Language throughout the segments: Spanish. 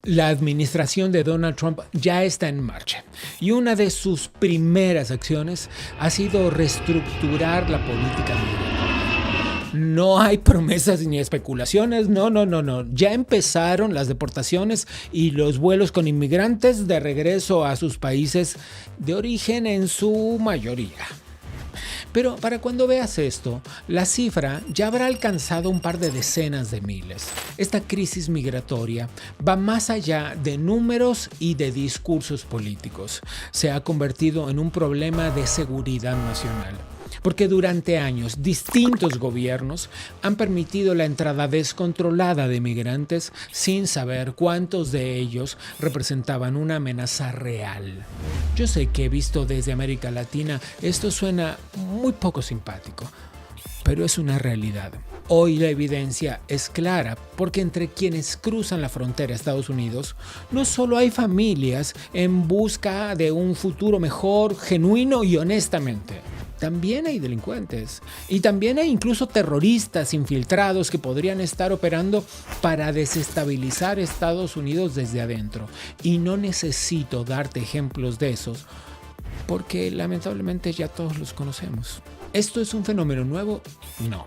La administración de Donald Trump ya está en marcha y una de sus primeras acciones ha sido reestructurar la política migratoria. No hay promesas ni especulaciones, no. Ya empezaron las deportaciones y los vuelos con inmigrantes de regreso a sus países de origen en su mayoría. Pero para cuando veas esto, la cifra ya habrá alcanzado un par de decenas de miles. Esta crisis migratoria va más allá de números y de discursos políticos. Se ha convertido en un problema de seguridad nacional. Porque durante años distintos gobiernos han permitido la entrada descontrolada de migrantes sin saber cuántos de ellos representaban una amenaza real. Yo sé que visto desde América Latina esto suena muy poco simpático, pero es una realidad. Hoy la evidencia es clara porque entre quienes cruzan la frontera a Estados Unidos no solo hay familias en busca de un futuro mejor, genuino y honestamente. También hay delincuentes y también hay incluso terroristas infiltrados que podrían estar operando para desestabilizar Estados Unidos desde adentro. Y no necesito darte ejemplos de esos porque lamentablemente ya todos los conocemos. ¿Esto es un fenómeno nuevo? No.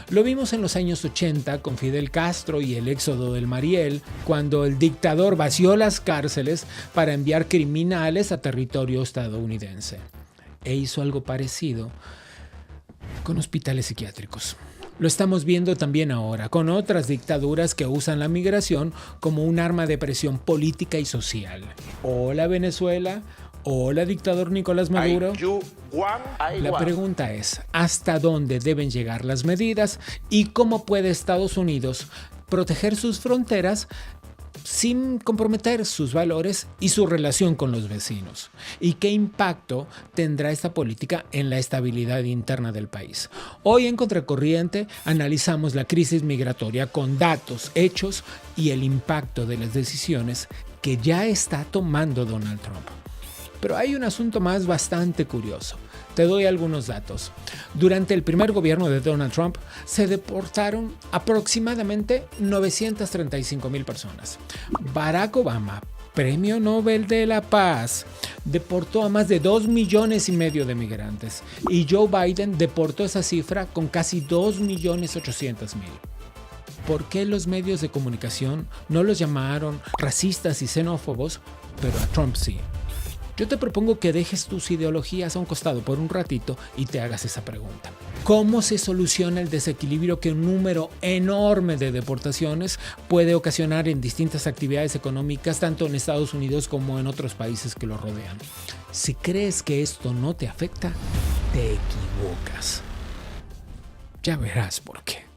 Lo vimos en los años 80 con Fidel Castro y el éxodo del Mariel, cuando el dictador vació las cárceles para enviar criminales a territorio estadounidense. E hizo algo parecido con hospitales psiquiátricos. Lo estamos viendo también ahora con otras dictaduras que usan la migración como un arma de presión política y social. Hola Venezuela, hola dictador Nicolás Maduro. La pregunta es, ¿hasta dónde deben llegar las medidas y cómo puede Estados Unidos proteger sus fronteras sin comprometer sus valores y su relación con los vecinos? ¿Y qué impacto tendrá esta política en la estabilidad interna del país? Hoy en Contracorriente analizamos la crisis migratoria con datos, hechos y el impacto de las decisiones que ya está tomando Donald Trump. Pero hay un asunto más bastante curioso. Te doy algunos datos. Durante el primer gobierno de Donald Trump se deportaron aproximadamente 935,000 personas. Barack Obama, Premio Nobel de la Paz, deportó a más de 2,5 millones de migrantes y Joe Biden deportó esa cifra con casi 2,800,000. ¿Por qué los medios de comunicación no los llamaron racistas y xenófobos, pero a Trump sí? Yo te propongo que dejes tus ideologías a un costado por un ratito y te hagas esa pregunta. ¿Cómo se soluciona el desequilibrio que un número enorme de deportaciones puede ocasionar en distintas actividades económicas, tanto en Estados Unidos como en otros países que lo rodean? Si crees que esto no te afecta, te equivocas. Ya verás por qué.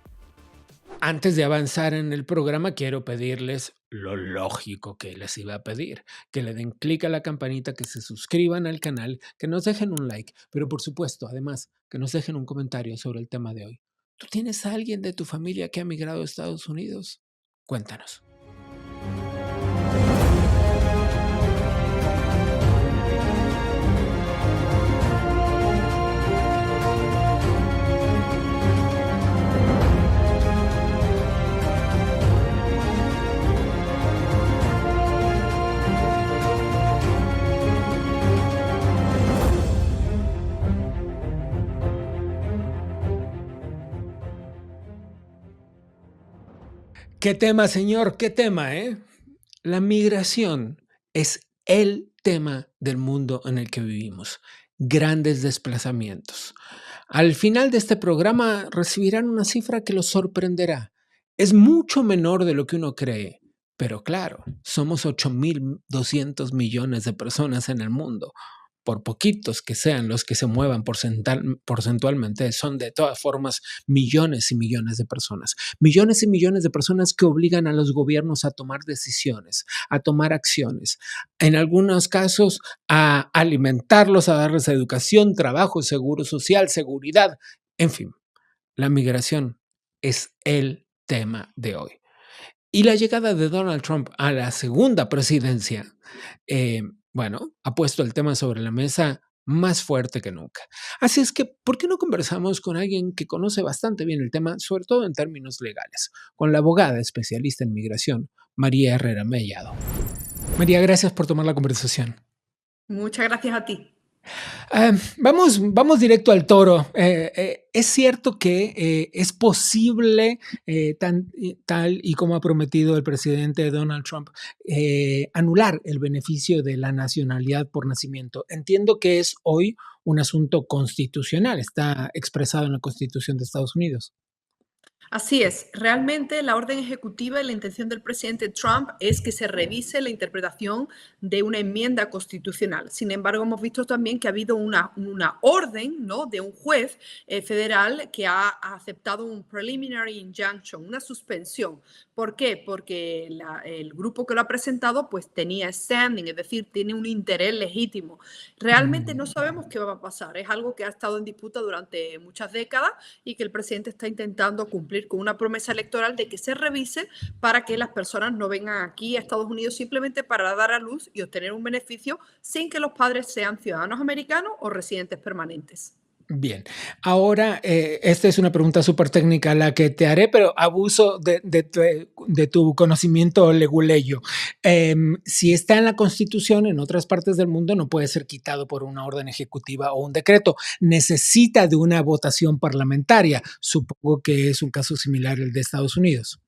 Antes de avanzar en el programa, quiero pedirles lo lógico que les iba a pedir, que le den clic a la campanita, que se suscriban al canal, que nos dejen un like, pero por supuesto, además, que nos dejen un comentario sobre el tema de hoy. ¿Tú tienes a alguien de tu familia que ha migrado a Estados Unidos? Cuéntanos. ¿Qué tema, señor? ¿Qué tema, eh? La migración es el tema del mundo en el que vivimos. Grandes desplazamientos. Al final de este programa recibirán una cifra que los sorprenderá. Es mucho menor de lo que uno cree, pero claro, somos 8,200 millones de personas en el mundo. Por poquitos que sean los que se muevan porcentualmente, son de todas formas millones y millones de personas. Millones y millones de personas que obligan a los gobiernos a tomar decisiones, a tomar acciones. En algunos casos, a alimentarlos, a darles educación, trabajo, seguro social, seguridad. En fin, la migración es el tema de hoy. Y la llegada de Donald Trump a la segunda presidencia, ha puesto el tema sobre la mesa más fuerte que nunca. Así es que, ¿por qué no conversamos con alguien que conoce bastante bien el tema, sobre todo en términos legales? Con la abogada especialista en migración, María Herrera Mellado. María, gracias por tomar la conversación. Muchas gracias a ti. Vamos directo al toro. Es cierto que es posible, tal y como ha prometido el presidente Donald Trump, anular el beneficio de la nacionalidad por nacimiento. Entiendo que es hoy un asunto constitucional, está expresado en la Constitución de Estados Unidos. Así es, realmente la orden ejecutiva y la intención del presidente Trump es que se revise la interpretación de una enmienda constitucional. Sin embargo, hemos visto también que ha habido una orden, ¿no?, de un juez federal que ha aceptado un preliminary injunction, una suspensión. ¿Por qué? Porque el grupo que lo ha presentado pues tenía standing, es decir, tiene un interés legítimo. Realmente no sabemos qué va a pasar, es algo que ha estado en disputa durante muchas décadas y que el presidente está intentando cumplir con una promesa electoral de que se revise para que las personas no vengan aquí a Estados Unidos simplemente para dar a luz y obtener un beneficio sin que los padres sean ciudadanos americanos o residentes permanentes. Bien, ahora esta es una pregunta súper técnica la que te haré, pero abuso de tu conocimiento leguleyo. Si está en la Constitución, en otras partes del mundo no puede ser quitado por una orden ejecutiva o un decreto. Necesita de una votación parlamentaria. Supongo que es un caso similar al de Estados Unidos.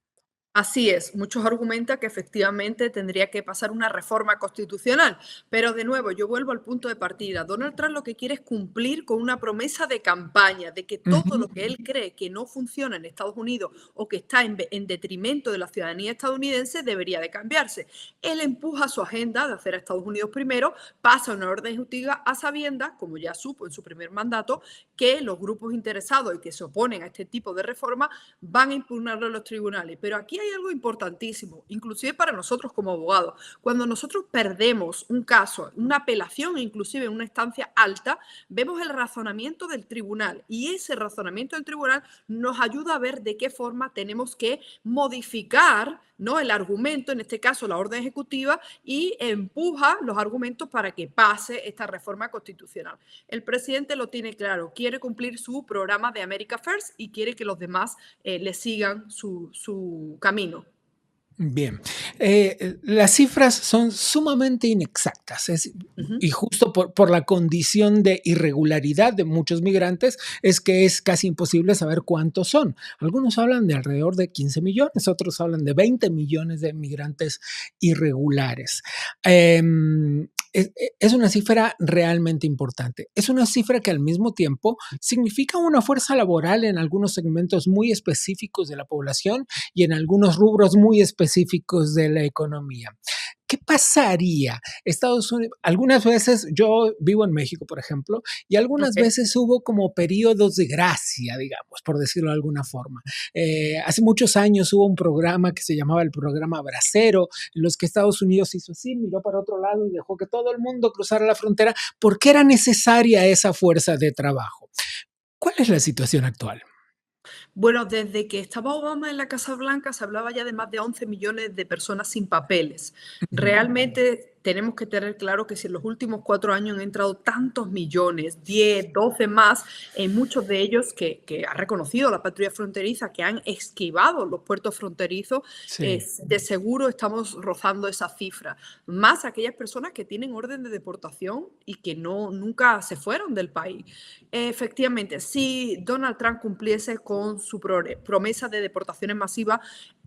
Así es, muchos argumentan que efectivamente tendría que pasar una reforma constitucional, pero de nuevo yo vuelvo al punto de partida. Donald Trump lo que quiere es cumplir con una promesa de campaña de que todo Ujú. lo que él cree que no funciona en Estados Unidos o que está en detrimento de la ciudadanía estadounidense debería de cambiarse. Él empuja su agenda de hacer a Estados Unidos primero, pasa una orden ejecutiva a sabiendas, como ya supo en su primer mandato, que los grupos interesados y que se oponen a este tipo de reforma van a impugnarlo en los tribunales. Pero aquí hay algo importantísimo, inclusive para nosotros como abogados. Cuando nosotros perdemos un caso, una apelación, inclusive en una instancia alta, vemos el razonamiento del tribunal y ese razonamiento del tribunal nos ayuda a ver de qué forma tenemos que modificar, ¿no?, el argumento, en este caso la orden ejecutiva, y empuja los argumentos para que pase esta reforma constitucional. El presidente lo tiene claro, quiere cumplir su programa de America First y quiere que los demás le sigan su camino. Bien, las cifras son sumamente inexactas Ujú. y justo por la condición de irregularidad de muchos migrantes es que es casi imposible saber cuántos son. Algunos hablan de alrededor de 15 millones, otros hablan de 20 millones de migrantes irregulares. Es una cifra realmente importante. Es una cifra que al mismo tiempo significa una fuerza laboral en algunos segmentos muy específicos de la población y en algunos rubros muy específicos de la economía. ¿Qué pasaría? Estados Unidos, algunas veces yo vivo en México, por ejemplo, y algunas Ok. veces hubo como periodos de gracia, digamos, por decirlo de alguna forma. Hace muchos años hubo un programa que se llamaba el programa Bracero, en los que Estados Unidos hizo así, miró para otro lado y dejó que todo el mundo cruzara la frontera porque era necesaria esa fuerza de trabajo. ¿Cuál es la situación actual? Bueno, desde que estaba Obama en la Casa Blanca se hablaba ya de más de 11 millones de personas sin papeles. Ujú. Realmente tenemos que tener claro que si en los últimos 4 años han entrado tantos millones, 10, 12 más, en muchos de ellos que ha reconocido la patrulla fronteriza, que han esquivado los puertos fronterizos, Sí. de seguro estamos rozando esa cifra. Más aquellas personas que tienen orden de deportación y que nunca se fueron del país. Efectivamente, si Donald Trump cumpliese con su promesa de deportaciones masivas,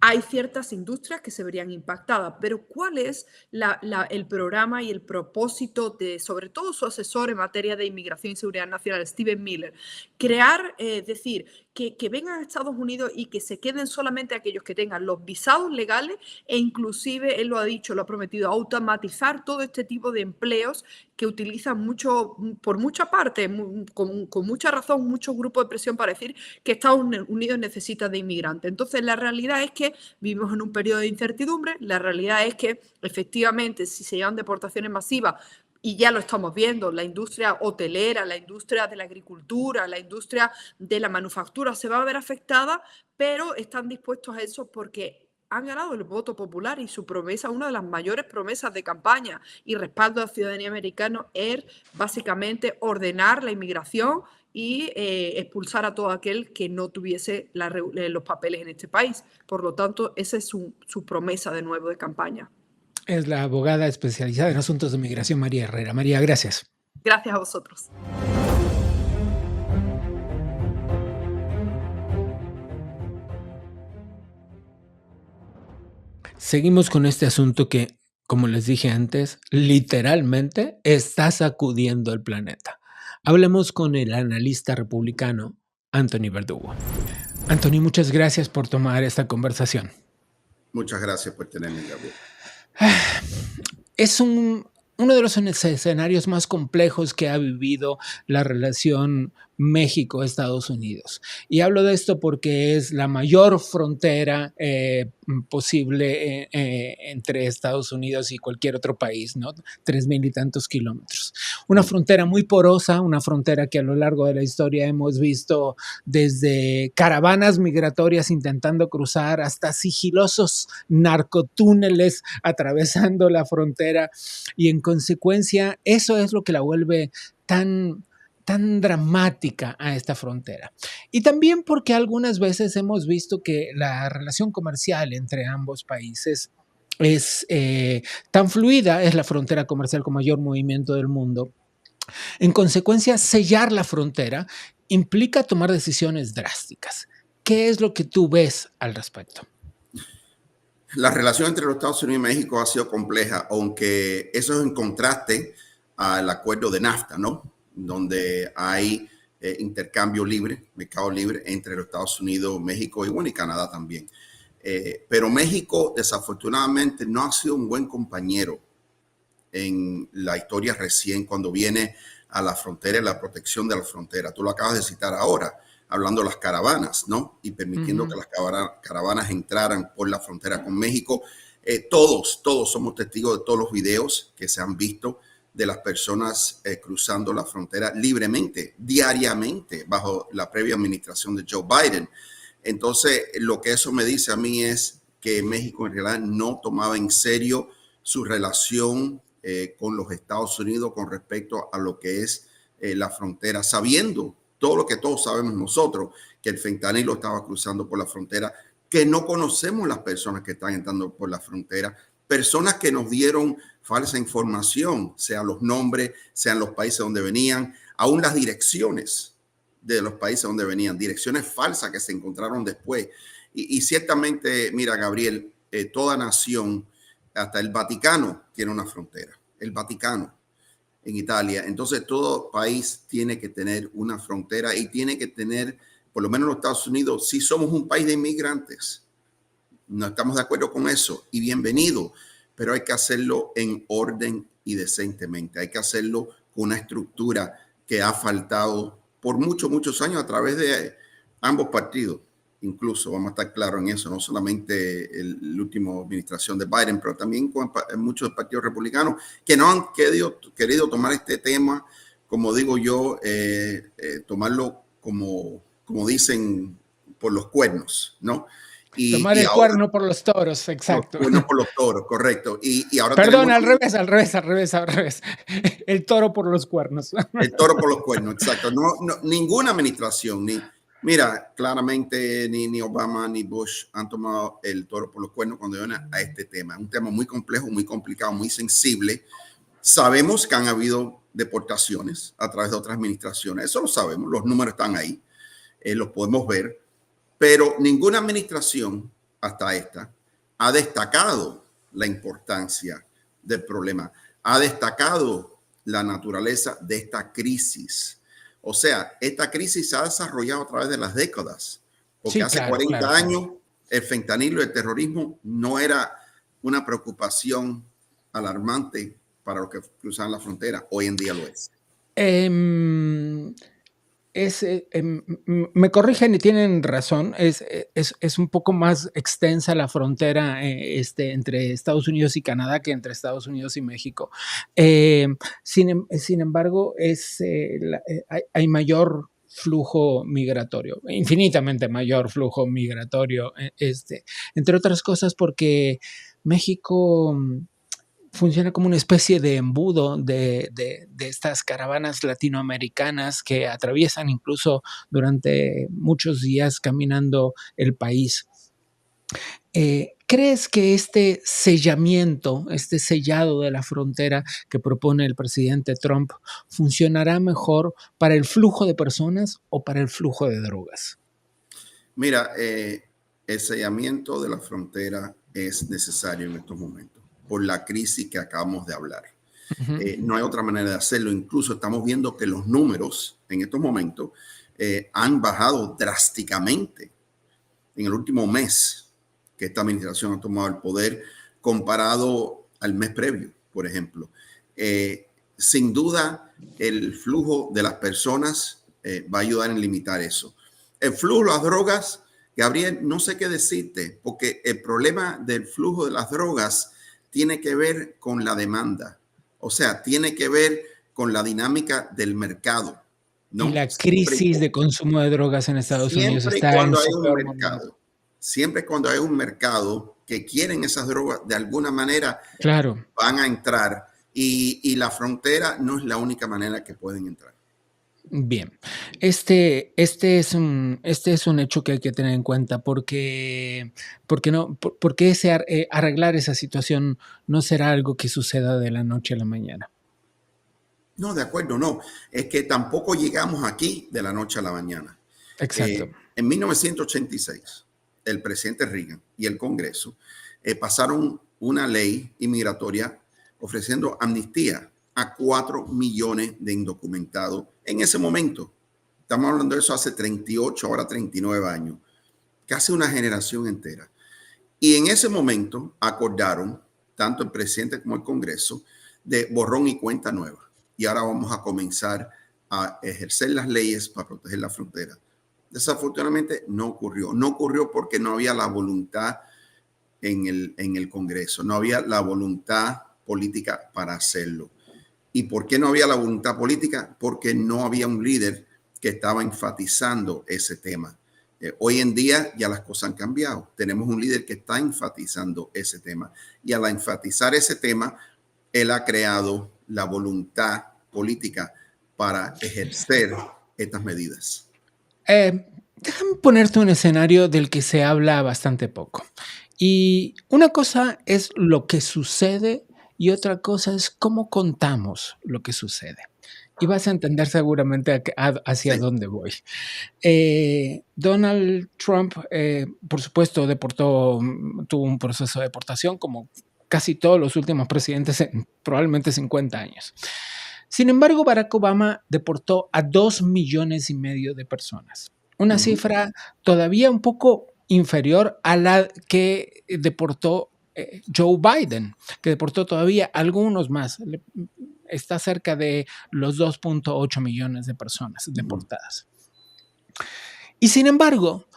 hay ciertas industrias que se verían impactadas, pero ¿cuál es el programa y el propósito de, sobre todo, su asesor en materia de inmigración y seguridad nacional, Steven Miller? Crear, decir, que vengan a Estados Unidos y que se queden solamente aquellos que tengan los visados legales e inclusive, él lo ha dicho, lo ha prometido, automatizar todo este tipo de empleos que utilizan mucho, por mucha parte, con mucha razón, muchos grupos de presión para decir que Estados Unidos necesita de inmigrantes. Entonces, la realidad es que vivimos en un periodo de incertidumbre, la realidad es que efectivamente si se llevan deportaciones masivas, y ya lo estamos viendo, la industria hotelera, la industria de la agricultura, la industria de la manufactura se va a ver afectada, pero están dispuestos a eso porque han ganado el voto popular y su promesa, una de las mayores promesas de campaña y respaldo a la ciudadanía americana, es básicamente ordenar la inmigración y expulsar a todo aquel que no tuviese los papeles en este país. Por lo tanto, esa es su promesa de nuevo de campaña. Es la abogada especializada en asuntos de migración, María Herrera. María, gracias. Gracias a vosotros. Seguimos con este asunto que, como les dije antes, literalmente está sacudiendo el planeta. Hablemos con el analista republicano Anthony Verdugo. Anthony, muchas gracias por tomar esta conversación. Muchas gracias por tenerme, Gabriel. Es uno de los escenarios más complejos que ha vivido la relación México-Estados Unidos. Y hablo de esto porque es la mayor frontera posible entre Estados Unidos y cualquier otro país, ¿no? 3,000 y tantos kilómetros. Una frontera muy porosa, una frontera que a lo largo de la historia hemos visto desde caravanas migratorias intentando cruzar hasta sigilosos narcotúneles atravesando la frontera, y en consecuencia eso es lo que la vuelve tan dramática a esta frontera. Y también porque algunas veces hemos visto que la relación comercial entre ambos países es tan fluida, es la frontera comercial con mayor movimiento del mundo. En consecuencia, sellar la frontera implica tomar decisiones drásticas. ¿Qué es lo que tú ves al respecto? La relación entre los Estados Unidos y México ha sido compleja, aunque eso es en contraste al acuerdo de NAFTA, ¿no? Donde hay intercambio libre, mercado libre entre los Estados Unidos, México y Canadá también. Pero México, desafortunadamente, no ha sido un buen compañero en la historia recién cuando viene a la frontera y la protección de la frontera. Tú lo acabas de citar ahora, hablando de las caravanas, ¿no? Y permitiendo que las caravanas entraran por la frontera con México. Todos somos testigos de todos los videos que se han visto de las personas cruzando la frontera libremente, diariamente, bajo la previa administración de Joe Biden. Entonces, lo que eso me dice a mí es que México en realidad no tomaba en serio su relación con los Estados Unidos con respecto a lo que es la frontera, sabiendo todo lo que todos sabemos nosotros, que el fentanilo estaba cruzando por la frontera, que no conocemos las personas que están entrando por la frontera, personas que nos dieron falsa información, sean los nombres, sean los países donde venían, aún las direcciones de los países donde venían, direcciones falsas que se encontraron después. Y ciertamente, mira, Gabriel, toda nación, hasta el Vaticano tiene una frontera, el Vaticano en Italia. Entonces, todo país tiene que tener una frontera y tiene que tener, por lo menos los Estados Unidos, si somos un país de inmigrantes, no estamos de acuerdo con eso y bienvenido, pero hay que hacerlo en orden y decentemente. Hay que hacerlo con una estructura que ha faltado por muchos años a través de ambos partidos. Incluso vamos a estar claros en eso, no solamente la última administración de Biden, pero también con muchos partidos republicanos que no han querido tomar este tema, como digo yo, tomarlo como dicen, por los cuernos, ¿no? Tomar el cuerno por los toros, exacto. Cuerno por los toros, correcto. Y ahora perdón, al revés. El toro por los cuernos. El toro por los cuernos, exacto. No, ninguna administración, mira, claramente ni Obama ni Bush han tomado el toro por los cuernos cuando viene a este tema. Es un tema muy complejo, muy complicado, muy sensible. Sabemos que han habido deportaciones a través de otras administraciones. Eso lo sabemos, los números están ahí, los podemos ver. Pero ninguna administración hasta esta ha destacado la importancia del problema, ha destacado la naturaleza de esta crisis. O sea, esta crisis se ha desarrollado a través de las décadas, porque hace 40 años el fentanilo y el terrorismo no era una preocupación alarmante para los que cruzaban la frontera. Hoy en día lo es. Me corrigen y tienen razón, es un poco más extensa la frontera entre Estados Unidos y Canadá que entre Estados Unidos y México. Sin embargo, hay mayor flujo migratorio, infinitamente mayor flujo migratorio, entre otras cosas porque México funciona como una especie de embudo de estas caravanas latinoamericanas que atraviesan incluso durante muchos días caminando el país. ¿Crees que este sellamiento, este sellado de la frontera que propone el presidente Trump funcionará mejor para el flujo de personas o para el flujo de drogas? Mira, el sellamiento de la frontera es necesario en estos momentos por la crisis que acabamos de hablar. Ujú. No hay otra manera de hacerlo. Incluso estamos viendo que los números en estos momentos han bajado drásticamente en el último mes que esta administración ha tomado el poder comparado al mes previo, por ejemplo. Sin duda, el flujo de las personas va a ayudar en limitar eso. El flujo de las drogas, Gabriel, no sé qué decirte, porque el problema del flujo de las drogas tiene que ver con la demanda. O sea, tiene que ver con la dinámica del mercado, Y ¿no? la crisis de consumo de drogas en Estados Unidos Siempre y está en cuando hay su un peor momento. mercado, siempre cuando hay un mercado que quieren esas drogas, de alguna manera Claro. van a entrar y la frontera no es la única manera que pueden entrar. Bien, este es un hecho que hay que tener en cuenta porque no, porque arreglar esa situación no será algo que suceda de la noche a la mañana. No, de acuerdo, no. Es que tampoco llegamos aquí de la noche a la mañana. Exacto. En 1986, el presidente Reagan y el Congreso pasaron una ley inmigratoria ofreciendo amnistía a 4 millones de indocumentados en ese momento. Estamos hablando de eso hace 38, ahora 39 años, casi una generación entera. Y en ese momento acordaron, tanto el presidente como el Congreso, de borrón y cuenta nueva. Y ahora vamos a comenzar a ejercer las leyes para proteger la frontera. Desafortunadamente no ocurrió. No ocurrió porque no había la voluntad en el Congreso, no había la voluntad política para hacerlo. ¿Y por qué no había la voluntad política? Porque no había un líder que estaba enfatizando ese tema. Hoy en día ya las cosas han cambiado. Tenemos un líder que está enfatizando ese tema. Y al enfatizar ese tema, él ha creado la voluntad política para ejercer estas medidas. Déjame ponerte un escenario del que se habla bastante poco. Y una cosa es lo que sucede y otra cosa es cómo contamos lo que sucede. Y vas a entender seguramente hacia Sí. dónde voy. Donald Trump, por supuesto, tuvo un proceso de deportación como casi todos los últimos presidentes en probablemente 50 años. Sin embargo, Barack Obama deportó a 2,5 millones de personas. Una cifra todavía un poco inferior a la que deportó Joe Biden, que deportó todavía algunos más. Está cerca de los 2,8 millones de personas deportadas. Y sin embargo,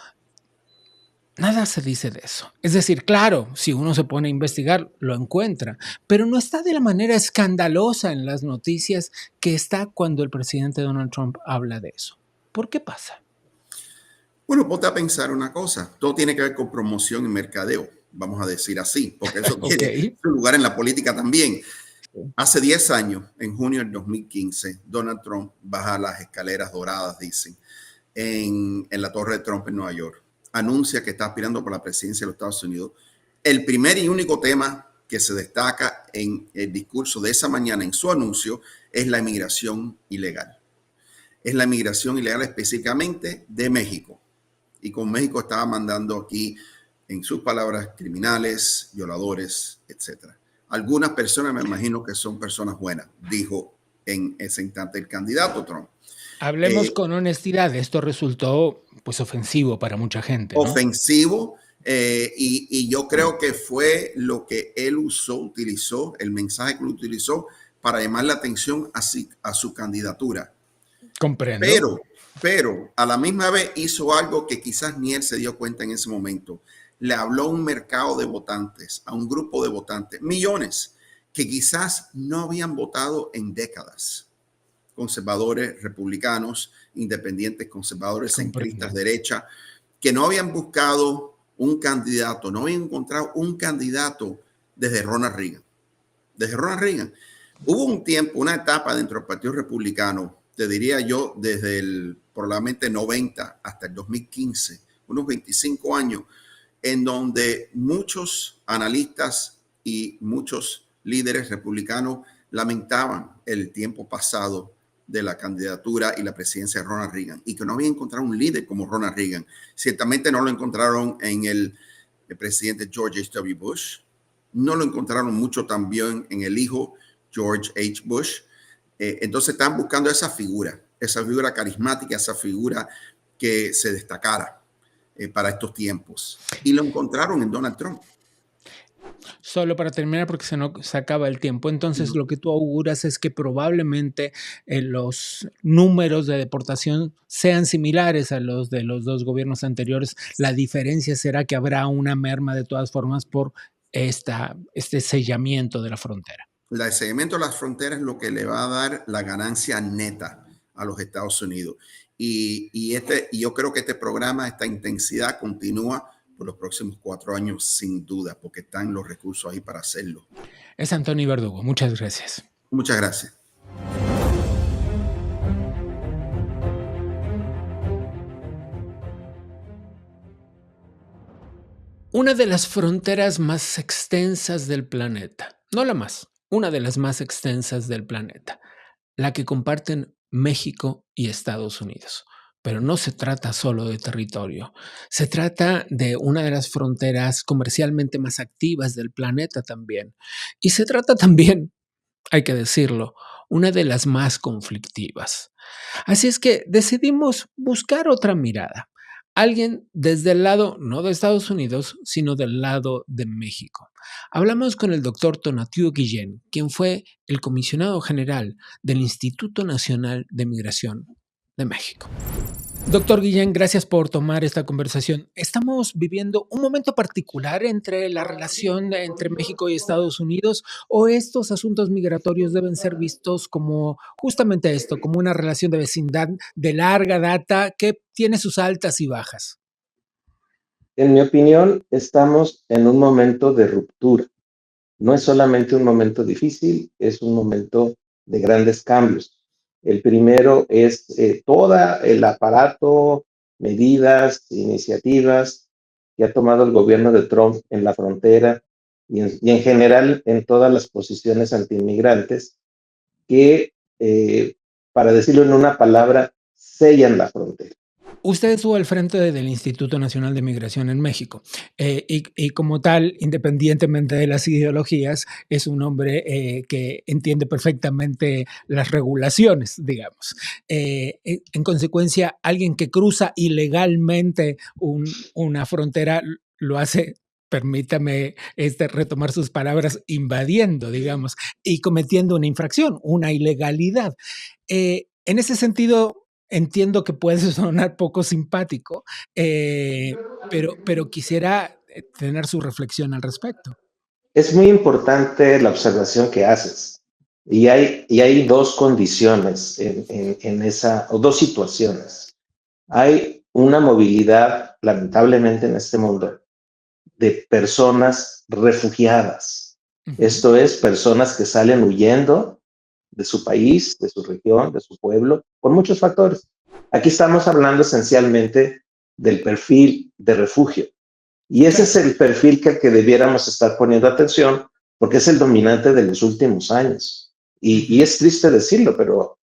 nada se dice de eso. Es decir, claro, si uno se pone a investigar, lo encuentra, pero no está de la manera escandalosa en las noticias que está cuando el presidente Donald Trump habla de eso. ¿Por qué pasa? Bueno, ponte a pensar una cosa. Todo tiene que ver con promoción y mercadeo, vamos a decir así, porque eso tiene su lugar en la política también. Hace 10 años, en junio del 2015, Donald Trump baja las escaleras doradas, dicen, en la Torre de Trump en Nueva York. Anuncia que está aspirando por la presidencia de los Estados Unidos. El primer y único tema que se destaca en el discurso de esa mañana, en su anuncio, es la inmigración ilegal. Es la inmigración ilegal específicamente de México. Y con México estaba mandando aquí, en sus palabras, criminales, violadores, etcétera. Algunas personas, me imagino que son personas buenas, dijo en ese instante el candidato Trump. Hablemos con honestidad, esto resultó pues ofensivo para mucha gente, ¿no? Ofensivo, y yo creo que fue lo que él utilizó, el mensaje que él utilizó para llamar la atención a su candidatura. Comprendo. Pero a la misma vez hizo algo que quizás ni él se dio cuenta en ese momento. Le habló a un mercado de votantes, a un grupo de votantes, millones, que quizás no habían votado en décadas. Conservadores, republicanos, independientes, conservadores, centristas, derecha, que no habían buscado un candidato, no habían encontrado un candidato desde Ronald Reagan. desde Ronald Reagan. Hubo un tiempo, una etapa dentro del Partido Republicano, te diría yo, desde el probablemente 90 hasta el 2015, unos 25 años, en donde muchos analistas y muchos líderes republicanos lamentaban el tiempo pasado de la candidatura y la presidencia de Ronald Reagan y que no habían encontrado un líder como Ronald Reagan. Ciertamente no lo encontraron en el presidente George H.W. Bush, no lo encontraron mucho también en el hijo George H. Bush. Entonces están buscando esa figura carismática, esa figura que se destacara para estos tiempos. Y lo encontraron en Donald Trump. Solo para terminar, porque se acaba el tiempo. Entonces, lo que tú auguras es que probablemente los números de deportación sean similares a los de los dos gobiernos anteriores. La diferencia será que habrá una merma de todas formas por este sellamiento de la frontera. El sellamiento de las fronteras es lo que le va a dar la ganancia neta a los Estados Unidos. Y yo creo que este programa, esta intensidad continúa por los próximos 4 años, sin duda, porque están los recursos ahí para hacerlo. Es Antonio Verdugo. Muchas gracias. Muchas gracias. Una de las fronteras más extensas del planeta, no la más, una de las más extensas del planeta, la que comparten México y Estados Unidos. Pero no se trata solo de territorio, se trata de una de las fronteras comercialmente más activas del planeta también. Y se trata también, hay que decirlo, una de las más conflictivas. Así es que decidimos buscar otra mirada. Alguien desde el lado, no de Estados Unidos, sino del lado de México. Hablamos con el doctor Tonatiuh Guillén, quien fue el comisionado general del Instituto Nacional de Migración de México. Doctor Guillén, gracias por tomar esta conversación. Estamos viviendo un momento particular entre la relación entre México y Estados Unidos, o estos asuntos migratorios deben ser vistos como justamente esto, como una relación de vecindad de larga data que tiene sus altas y bajas. En mi opinión, estamos en un momento de ruptura. No es solamente un momento difícil, es un momento de grandes cambios. El primero es todo el aparato, medidas, iniciativas que ha tomado el gobierno de Trump en la frontera y en general en todas las posiciones antiinmigrantes que, para decirlo en una palabra, sellan la frontera. Usted estuvo al frente del Instituto Nacional de Migración en México y como tal, independientemente de las ideologías, es un hombre que entiende perfectamente las regulaciones, digamos. En consecuencia, alguien que cruza ilegalmente una frontera lo hace, permítame retomar sus palabras, invadiendo, digamos, y cometiendo una infracción, una ilegalidad. En ese sentido, entiendo que puede sonar poco simpático, pero quisiera tener su reflexión al respecto. Es muy importante la observación que haces. Y hay dos condiciones en esa, o dos situaciones. Hay una movilidad, lamentablemente en este mundo, de personas refugiadas. Esto es, personas que salen huyendo de su país, de su región, de su pueblo, por muchos factores. Aquí estamos hablando esencialmente del perfil de refugio. Y ese es el perfil que debiéramos estar poniendo atención, porque es el dominante de los últimos años. Y es triste decirlo, pero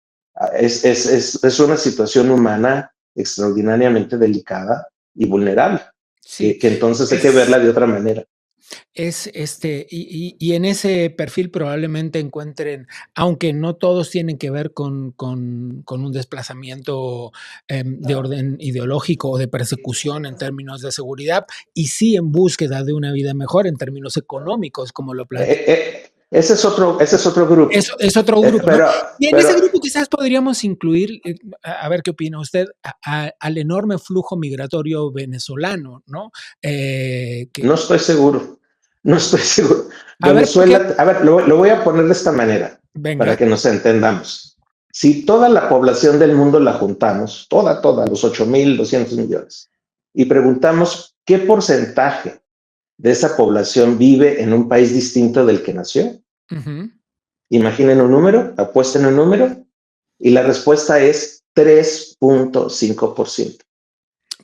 es una situación humana extraordinariamente delicada y vulnerable, sí, que entonces hay que verla de otra manera. Y en ese perfil probablemente encuentren, aunque no todos tienen que ver con un desplazamiento de orden ideológico o de persecución en términos de seguridad, y sí en búsqueda de una vida mejor en términos económicos, como lo plantea. Ese es otro grupo. Es otro grupo, ¿no? Y en ese grupo quizás podríamos incluir, a ver qué opina usted, al enorme flujo migratorio venezolano, ¿no? No estoy seguro. Venezuela, a ver, lo voy a poner de esta manera. Venga. Para que nos entendamos. Si toda la población del mundo la juntamos, toda, los 8.200 millones, y preguntamos qué porcentaje de esa población vive en un país distinto del que nació, Ujú. Imaginen un número, apuesten un número, y la respuesta es 3.5%.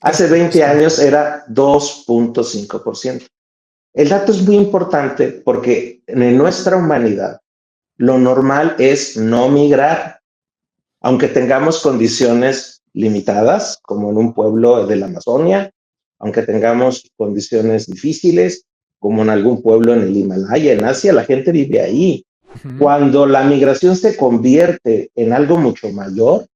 Hace 20 3.5. años era 2.5%. El dato es muy importante porque en nuestra humanidad lo normal es no migrar, aunque tengamos condiciones limitadas, como en un pueblo de la Amazonia, aunque tengamos condiciones difíciles, como en algún pueblo en el Himalaya, en Asia, la gente vive ahí. Ujú, Cuando la migración se convierte en algo mucho mayor,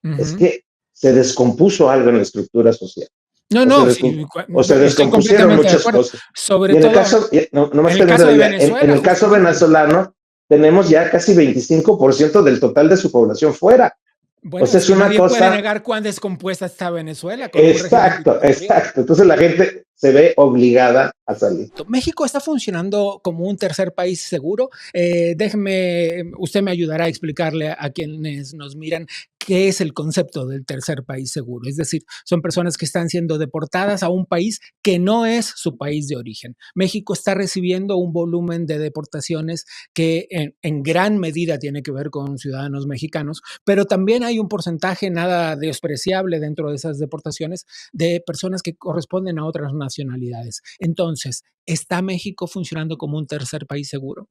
es ujú. que se descompuso algo en la estructura social, No, o se, no, descom- sí, o se estoy descompusieron completamente de muchas acuerdo. cosas. Sobre Y en el todo caso, en nomás el caso termino de ya, en Venezuela, el caso justamente. venezolano, tenemos ya casi 25% del total de su población fuera. O Bueno, sea, es es que una nadie puede cosa. negar cuán descompuesta está Venezuela con un régimen Exacto, dictatorial. exacto. Entonces la gente se ve obligada a salir. México está funcionando como un tercer país seguro. Déjeme, usted me ayudará a explicarle a quienes nos miran qué es el concepto del tercer país seguro. Es decir, son personas que están siendo deportadas a un país que no es su país de origen. México está recibiendo un volumen de deportaciones que en gran medida tiene que ver con ciudadanos mexicanos, pero también hay un porcentaje nada despreciable dentro de esas deportaciones de personas que corresponden a otras nacionalidades. Entonces, ¿está México funcionando como un tercer país seguro?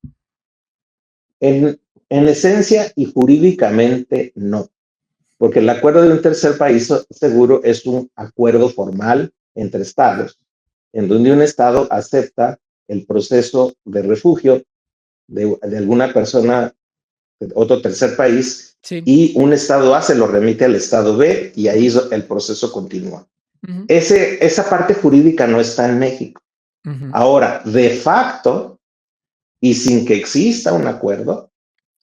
En esencia y jurídicamente no, porque el acuerdo de un tercer país seguro es un acuerdo formal entre estados, en donde un estado acepta el proceso de refugio de alguna persona de otro tercer país Sí. y un estado A se lo remite al estado B y ahí el proceso continúa. Ujú, Esa parte jurídica no está en México. ujú. Ahora, de facto, y sin que exista un acuerdo,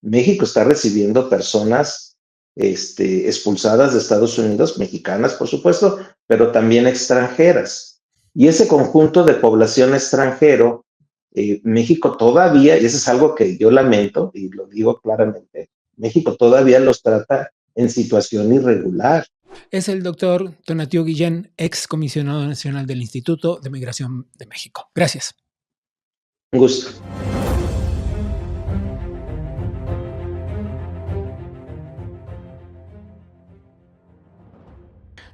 México está recibiendo personas expulsadas de Estados Unidos, mexicanas, por supuesto, pero también extranjeras. Y ese conjunto de población extranjero, México todavía, y eso es algo que yo lamento y lo digo claramente, México todavía los trata en situación irregular. Es el doctor Tonatiuh Guillén, ex comisionado nacional del Instituto de Migración de México. Gracias. Un gusto.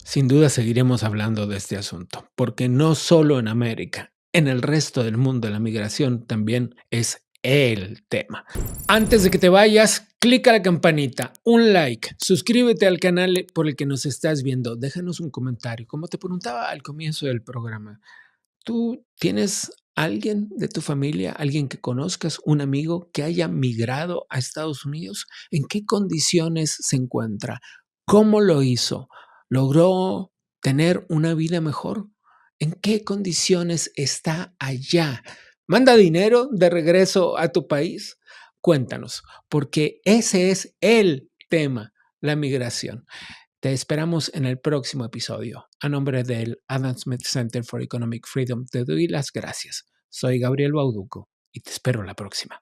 Sin duda seguiremos hablando de este asunto, porque no solo en América, en el resto del mundo la migración también es el tema. Antes de que te vayas, clica la campanita, un like, suscríbete al canal por el que nos estás viendo, déjanos un comentario. Como te preguntaba al comienzo del programa, ¿tú tienes alguien de tu familia, alguien que conozcas, un amigo que haya migrado a Estados Unidos? ¿En qué condiciones se encuentra? ¿Cómo lo hizo? ¿Logró tener una vida mejor? ¿En qué condiciones está allá? ¿Manda dinero de regreso a tu país? Cuéntanos, porque ese es el tema, la migración. Te esperamos en el próximo episodio. A nombre del Adam Smith Center for Economic Freedom te doy las gracias. Soy Gabriel Bauduco y te espero la próxima.